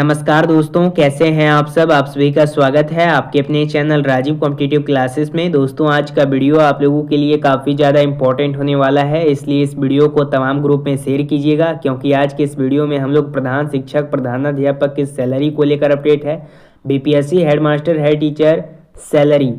नमस्कार दोस्तों, कैसे हैं आप सब। आप सभी का स्वागत है आपके अपने चैनल राजीव कॉम्पिटिटिव क्लासेस में। दोस्तों, आज का वीडियो आप लोगों के लिए काफ़ी ज़्यादा इंपॉर्टेंट होने वाला है, इसलिए इस वीडियो को तमाम ग्रुप में शेयर कीजिएगा, क्योंकि आज के इस वीडियो में हम लोग प्रधान शिक्षक प्रधानाध्यापक की सैलरी को लेकर अपडेट है। BPSC headmaster head teacher salary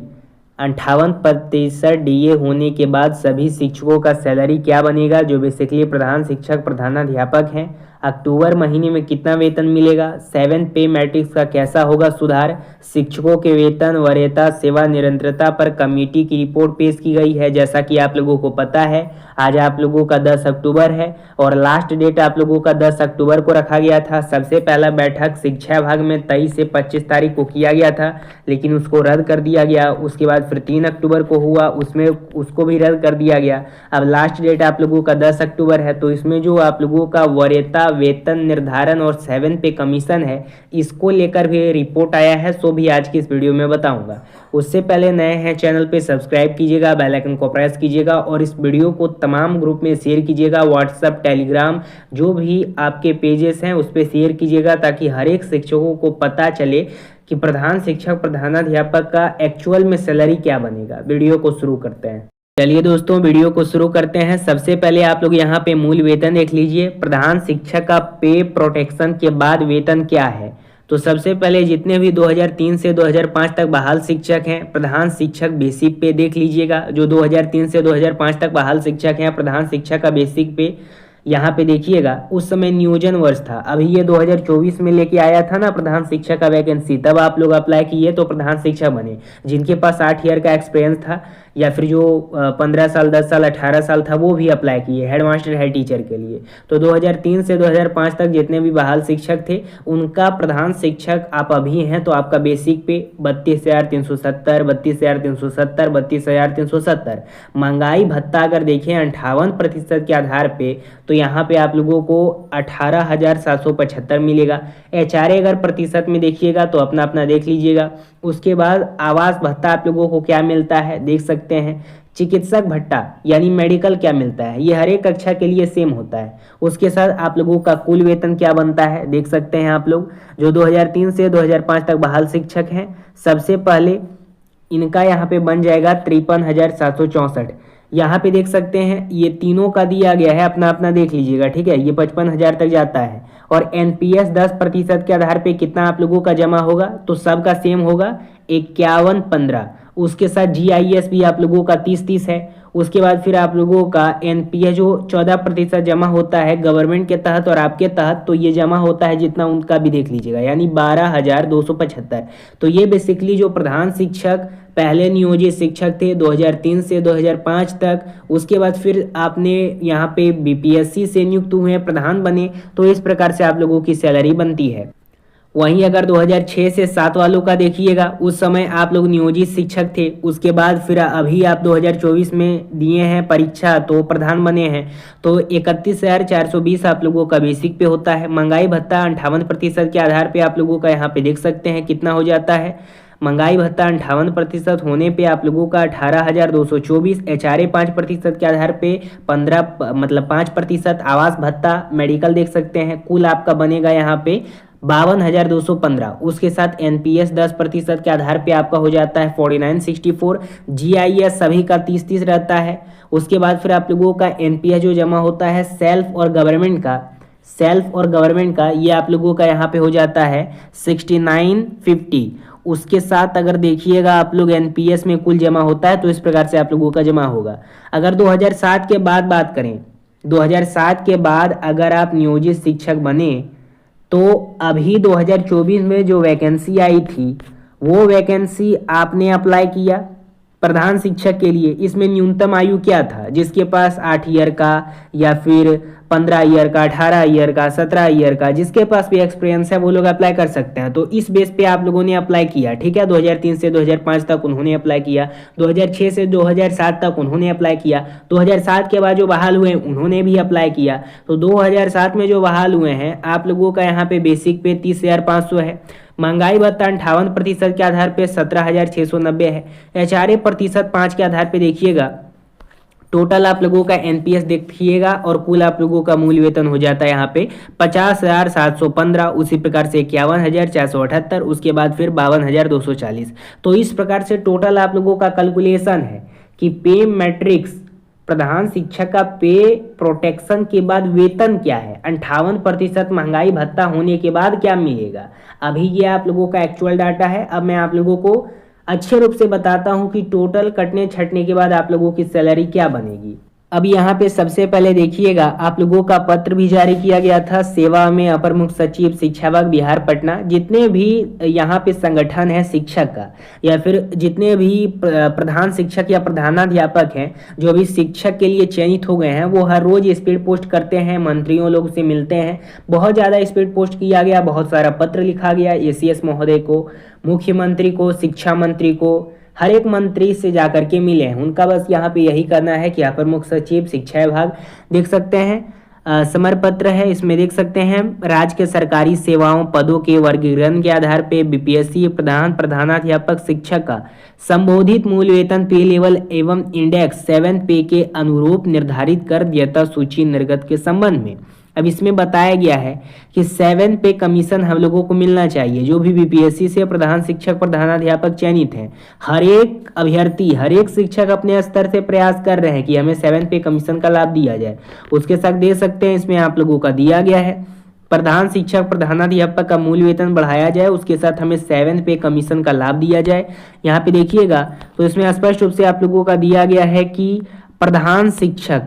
58% DA होने के बाद सभी शिक्षकों का सैलरी क्या बनेगा, जो बेसिकली प्रधान शिक्षक प्रधानाध्यापक हैं। अक्टूबर महीने में कितना वेतन मिलेगा, 7 पे मैट्रिक्स का कैसा होगा सुधार, शिक्षकों के वेतन, वरीयता, सेवा निरंतरता पर कमेटी की रिपोर्ट पेश की गई है। जैसा कि आप लोगों को पता है, आज आप लोगों का 10 अक्टूबर है और लास्ट डेट आप लोगों का 10 अक्टूबर को रखा गया था। सबसे पहला बैठक शिक्षा विभाग में 23 से 25 तारीख को किया गया था, लेकिन उसको रद्द कर दिया गया। उसके बाद फिर 3 अक्टूबर को हुआ, उसमें उसको भी रद्द कर दिया गया। अब लास्ट डेट आप लोगों का 10 अक्टूबर है, तो इसमें जो आप लोगों का वरीयता, वेतन निर्धारण और 7 पे कमीशन है, इसको लेकर भी रिपोर्ट आया है, सो भी आज की इस वीडियो में बताऊंगा। उससे पहले नए हैं चैनल पे सब्सक्राइब कीजिएगा, बेल आइकन को प्रेस कीजिएगा और इस वीडियो को तमाम ग्रुप में शेयर कीजिएगा। व्हाट्सएप, टेलीग्राम, जो भी आपके पेजेस हैं उस पर शेयर कीजिएगा, ताकि हर एक शिक्षकों को पता चले कि प्रधान शिक्षक प्रधानाध्यापक का एक्चुअल में सैलरी क्या बनेगा। वीडियो को शुरू करते हैं। चलिए दोस्तों, वीडियो को शुरू करते हैं। सबसे पहले आप लोग यहाँ पे मूल वेतन देख लीजिए। प्रधान शिक्षक का पे प्रोटेक्शन के बाद वेतन क्या है, तो सबसे पहले जितने भी 2003 से 2005 तक बहाल शिक्षक हैं, प्रधान शिक्षक बेसिक पे देख लीजिएगा। जो 2003 से 2005 तक बहाल शिक्षक हैं, प्रधान शिक्षक का बेसिक पे यहाँ पे देखिएगा। उस समय नियोजन वर्ष था, अभी ये 2024 में लेके आया था ना प्रधान शिक्षक का वैकेंसी, तब आप लोग अप्लाई किए तो प्रधान शिक्षक बने। जिनके पास 8 ईयर का एक्सपीरियंस था या फिर जो 15 साल, 10 साल, 18 साल था, वो भी अप्लाई किए हेडमास्टर हेड टीचर के लिए। तो 2003 से 2005 तक जितने भी बहाल शिक्षक थे, उनका प्रधान शिक्षक आप अभी हैं, तो आपका बेसिक पे 32,370, 32,370, 32,370। महंगाई भत्ता अगर देखें 58% के आधार पे, तो यहाँ पे आप लोगों को 18,775 मिलेगा। एचआरए अगर प्रतिशत में देखिएगा तो अपना अपना देख लीजिएगा। उसके बाद आवास भत्ता आप लोगों को क्या मिलता है देख सकते हैं। चिकित्सक भत्ता यानी मेडिकल क्या मिलता है, ये हर एक कक्षा के लिए सेम होता है। उसके साथ आप लोगों का कुल वेतन क्या बनता है देख सकते हैं आप लोग। जो 2003 से 2005 तक बहाल शिक्षक हैं, सबसे पहले इनका यहाँ पे बन जाएगा 53,764। यहाँ पे देख सकते हैं ये तीनों का दिया गया है, अपना अपना देख लीजिएगा, ठीक है। ये 55,000 तक जाता है और एनपीएस 10% के आधार पे कितना आप लोगों का जमा होगा, तो सबका सेम होगा 51,15। उसके साथ जीआईएस भी आप लोगों का 30-30 है। उसके बाद फिर आप लोगों का एनपीएस जो 14% जमा होता है गवर्नमेंट के तहत और आपके तहत, तो ये जमा होता है जितना उनका भी देख लीजिएगा, यानी 12,275। तो ये बेसिकली जो प्रधान शिक्षक पहले नियोजित शिक्षक थे 2003 से 2005 तक, उसके बाद फिर आपने यहाँ पे बीपीएससी से नियुक्त हुए प्रधान बने, तो इस प्रकार से आप लोगों की सैलरी बनती है। वहीं अगर 2006 से 7 वालों का देखिएगा, उस समय आप लोग नियोजित शिक्षक थे, उसके बाद फिर अभी आप 2024 में दिए हैं परीक्षा तो प्रधान बने हैं, तो 31,420 आप लोगों का बेसिक पे होता है। महंगाई भत्ता 58% के आधार पे आप लोगों का यहाँ पे देख सकते हैं कितना हो जाता है। महंगाई भत्ता 58% होने पे आप लोगों का 18,224। एचआरए 5% के आधार पे 5%। आवास भत्ता, मेडिकल देख सकते हैं, कुल आपका बनेगा यहाँ पे 52,215। उसके साथ एनपीएस 10% के आधार पे आपका हो जाता है 49,64। जीआईएस सभी का 30-30 रहता है। उसके बाद फिर आप लोगों का एनपीएस जो जमा होता है सेल्फ और गवर्नमेंट का ये आप लोगों का यहाँ पे हो जाता है 6950। उसके साथ अगर देखिएगा आप लोग एनपीएस में कुल जमा होता है, तो इस प्रकार से आप लोगों का जमा होगा। अगर 2007 के बाद बात करें, 2007 के बाद अगर आप नियोजित शिक्षक बने, तो अभी 2024 में जो वैकेंसी आई थी, वो वैकेंसी आपने अप्लाई किया प्रधान शिक्षक के लिए। इसमें न्यूनतम आयु क्या था, जिसके पास 8 ईयर का या फिर 15 ईयर का, 18 ईयर का, 17 ईयर का, जिसके पास भी एक्सपीरियंस है वो लोग अप्लाई कर सकते हैं। तो इस बेस पे आप लोगों ने अप्लाई किया, ठीक है। 2003 से 2005 तक उन्होंने अप्लाई किया, 2006 से 2007 तक उन्होंने अप्लाई किया, 2007 के बाद जो बहाल हुए उन्होंने भी अप्लाई किया। तो 2007 में जो बहाल हुए हैं आप लोगों का यहाँ पे बेसिक पे 30,500 है। महंगाई भत्ता 58% के आधार पे 17,690 है। एचआरए प्रतिशत 5 के आधार पे देखिएगा टोटल आप लोगों का एनपीएस देखिएगा और कुल आप लोगों का मूल वेतन हो जाता है यहाँ पे 50,715, उसी प्रकार से 51,478, उसके बाद फिर 52,240। तो इस प्रकार से टोटल आप लोगों का कैलकुलेशन है कि पे मैट्रिक्स प्रधान शिक्षक का पे प्रोटेक्शन के बाद वेतन क्या है, 58% महंगाई भत्ता होने के बाद क्या मिलेगा। अभी ये आप लोगों का एक्चुअल डाटा है। अब मैं आप लोगों को अच्छे रूप से बताता हूं कि टोटल कटने छटने के बाद आप लोगों की सैलरी क्या बनेगी। अब यहाँ पे सबसे पहले देखिएगा, आप लोगों का पत्र भी जारी किया गया था सेवा में अपर मुख्य सचिव शिक्षा विभाग बिहार पटना। जितने भी यहाँ पे संगठन है शिक्षक का या फिर जितने भी प्रधान शिक्षक या प्रधानाध्यापक हैं जो भी शिक्षक के लिए चयनित हो गए हैं, वो हर रोज स्पीड पोस्ट करते हैं, मंत्रियों लोग से मिलते हैं। बहुत ज़्यादा स्पीड पोस्ट किया गया, बहुत सारा पत्र लिखा गया एसीएस महोदय को, मुख्यमंत्री को, शिक्षा मंत्री को, हर एक मंत्री से जाकर के मिले हैं। उनका बस यहाँ पे यही करना है कि अपर मुख्य सचिव शिक्षा विभाग देख सकते हैं समर पत्र है, इसमें देख सकते हैं राज्य के सरकारी सेवाओं पदों के वर्गीकरण के आधार पे बीपीएससी प्रधानाध्यापक शिक्षक का संबोधित मूल वेतन पे लेवल एवं इंडेक्स 7 पे के अनुरूप निर्धारित कर दियता सूची निर्गत के संबंध में। अब इसमें बताया गया है कि 7 पे कमीशन हम लोगों को मिलना चाहिए। जो भी बीपीएससी से प्रधान शिक्षक प्रधानाध्यापक चयनित हैं, हर एक अभ्यर्थी हर एक शिक्षक अपने स्तर से प्रयास कर रहे हैं कि हमें 7 पे कमीशन का लाभ दिया जाए। उसके साथ दे सकते हैं, इसमें आप लोगों का दिया गया है प्रधान शिक्षक प्रधानाध्यापक का मूल वेतन बढ़ाया जाए, उसके साथ हमें 7 पे कमीशन का लाभ दिया जाए। यहाँ पे देखिएगा तो इसमें स्पष्ट रूप से आप लोगों का दिया गया है कि प्रधान शिक्षक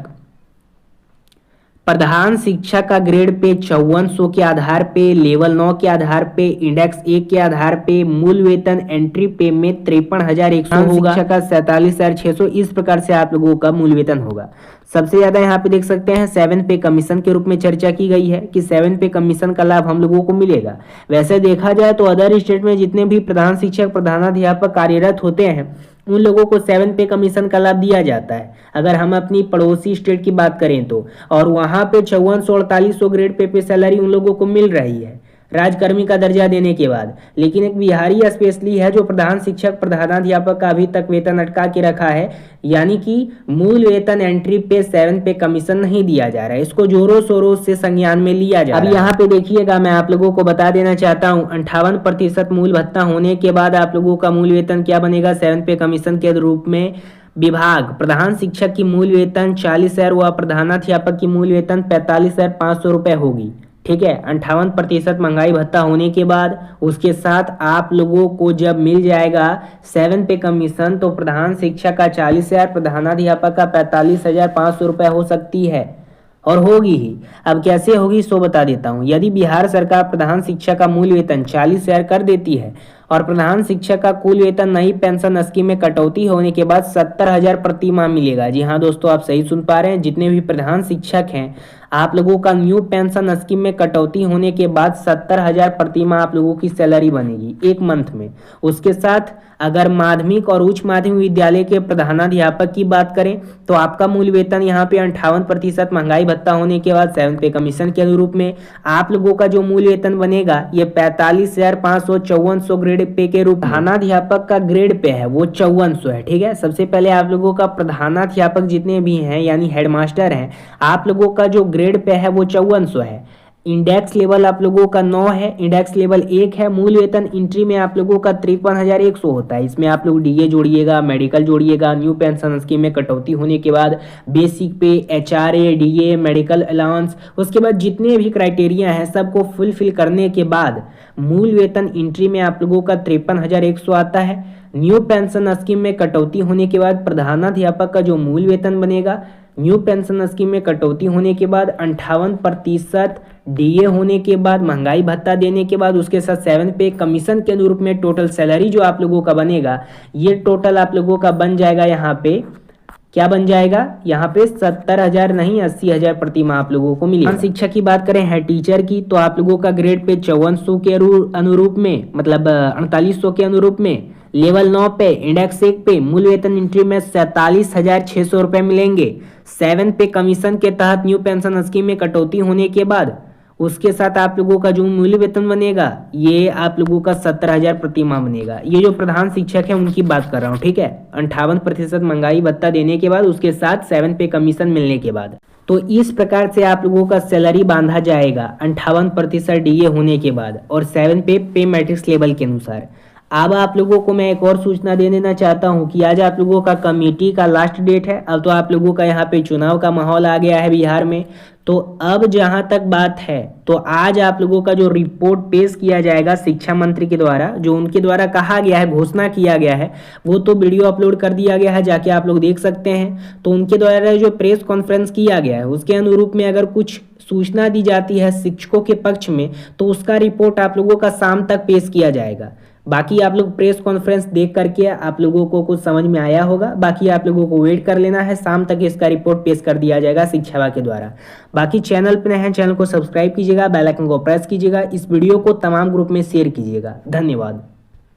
का ग्रेड पे 5400 के आधार पे, लेवल 9 के आधार पे, इंडेक्स 1 के आधार पे मूल वेतन एंट्री पे में 53,100 होगा, शिक्षक का 47,600। इस प्रकार से आप लोगों का मूल वेतन होगा। सबसे ज्यादा यहाँ पे देख सकते हैं 7 पे कमीशन के रूप में चर्चा की गई है कि 7 पे कमीशन का लाभ हम लोगों को मिलेगा। वैसे देखा जाए तो अदर स्टेट में जितने भी प्रधान शिक्षक प्रधानाध्यापक कार्यरत होते हैं उन लोगों को 7 पे कमीशन का लाभ दिया जाता है। अगर हम अपनी पड़ोसी स्टेट की बात करें तो, और वहां पे 5400-4800 ग्रेड पे सैलरी उन लोगों को मिल रही है राजकर्मी का दर्जा देने के बाद। लेकिन एक बिहारी स्पेशली है जो प्रधान शिक्षक प्रधानाध्यापक का अभी तक वेतन अटका के रखा है, यानी कि मूल वेतन एंट्री पे 7 पे कमीशन नहीं दिया जा रहा है। इसको जोरों शोरों से संज्ञान में लिया जा रहा है। अब यहाँ पे देखिएगा, मैं आप लोगों को बता देना चाहता हूँ 58% मूल भत्ता होने के बाद आप लोगों का मूल वेतन क्या बनेगा 7 पे कमीशन के रूप में। विभाग प्रधान शिक्षक की मूल वेतन 40,000 व प्रधानाध्यापक की मूल वेतन 45,500 रुपए होगी। ठीक है, 58% महंगाई भत्ता होने के बाद उसके साथ आप लोगों को जब मिल जाएगा 7 पे कमीशन तो प्रधान शिक्षक का 40,000, प्रधानाध्यापक का 45,500 रुपए हो सकती है और होगी ही। अब कैसे होगी सो बता देता हूँ। यदि बिहार सरकार प्रधान शिक्षक का मूल वेतन 40,000 कर देती है और प्रधान शिक्षक का कुल वेतन नई पेंशन स्कीम में कटौती होने के बाद 70,000 प्रति माह मिलेगा। जी हाँ दोस्तों, आप सही सुन पा रहे हैं। जितने भी प्रधान शिक्षक हैं आप लोगों का न्यू पेंशन स्कीम में कटौती होने के बाद 70,000 प्रति माह आप लोगों की सैलरी बनेगी एक मंथ में। उसके साथ अगर माध्यमिक और उच्च माध्यमिक विद्यालय के प्रधानाध्यापक की बात करें तो आपका मूल वेतन यहाँ पे 58% महंगाई भत्ता होने के बाद 7 पे कमीशन के अनुरूप में आप लोगों का जो मूल वेतन बनेगा ये 45,500 5400 ग्रेड पे के रूप। प्रधानाध्यापक का ग्रेड पे है वो 5400 है। ठीक है, सबसे पहले आप लोगों का प्रधानाध्यापक जितने भी हैं यानी हेडमास्टर हैं, आप लोगों का जो ग्रेड पे है वो 5400 है। इंडेक्स लेवल आप लोगों का 9 है, इंडेक्स लेवल 1 है। मूल वेतन एंट्री में आप लोगों का 53,100 होता है। इसमें आप लोग डीए जोड़िएगा, मेडिकल जोड़िएगा, न्यू पेंशन स्कीम में कटौती होने के बाद बेसिक पे, एचआरए, डीए, मेडिकल अलाउंस, उसके बाद जितने भी क्राइटेरिया हैं सबको फुलफिल करने के बाद मूल वेतन एंट्री में आप लोगों का 53,100 आता है। न्यू पेंशन स्कीम में कटौती होने के बाद प्रधानाध्यापक का जो मूल वेतन बनेगा न्यू पेंशन स्कीम में कटौती होने के बाद 58% डीए होने के बाद महंगाई भत्ता देने के बाद उसके साथ 7 पे कमीशन के अनुरूप में टोटल सैलरी जो आप लोगों का बनेगा ये टोटल आप लोगों का बन जाएगा। यहाँ पे क्या बन जाएगा, यहाँ पे 70,000 नहीं 80,000 प्रति माह आप लोगों को मिलेगा। शिक्षक की बात करें हेड टीचर की तो आप लोगों का ग्रेड पे 5400 के अनुरूप में, मतलब 4800 के अनुरूप में, लेवल 9 पे, इंडेक्स 1 पे मूल वेतन एंट्री में 47,600 रुपए मिलेंगे। 7 पे कमीशन के तहत न्यू पेंशन स्कीम में कटौती होने के बाद उसके साथ आप लोगों का जो मूल्य वेतन बनेगा ये आप लोगों का 17,000 प्रति माह बनेगा। ये जो प्रधान शिक्षक है उनकी बात कर रहा हूँ, ठीक है। 58% महंगाई भत्ता देने के बाद, उसके साथ 7 पे कमीशन मिलने के बाद, तो इस प्रकार से आप लोगों का सैलरी बांधा जाएगा 58% डीए होने के बाद और 7 पे मैट्रिक्स लेवल के अनुसार। अब आप लोगों को मैं एक और सूचना दे देना चाहता हूं कि आज आप लोगों का कमेटी का लास्ट डेट है। अब तो आप लोगों का यहाँ पे चुनाव का माहौल आ गया है बिहार में। तो अब जहां तक बात है, तो आज आप लोगों का जो रिपोर्ट पेश किया जाएगा शिक्षा मंत्री के द्वारा, जो उनके द्वारा कहा गया है, घोषणा किया गया है, वो तो वीडियो अपलोड कर दिया गया है, जाके आप लोग देख सकते हैं। तो उनके द्वारा जो प्रेस कॉन्फ्रेंस किया गया है उसके अनुरूप में अगर कुछ सूचना दी जाती है शिक्षकों के पक्ष में, तो उसका रिपोर्ट आप लोगों का शाम तक पेश किया जाएगा। बाकी आप लोग प्रेस कॉन्फ्रेंस देख करके आप लोगों को कुछ समझ में आया होगा। बाकी आप लोगों को वेट कर लेना है, शाम तक इसका रिपोर्ट पेश कर दिया जाएगा शिक्षा विभाग के द्वारा। बाकी चैनल पर नए हैं, चैनल को सब्सक्राइब कीजिएगा, बेल आइकन को प्रेस कीजिएगा, इस वीडियो को तमाम ग्रुप में शेयर कीजिएगा। धन्यवाद।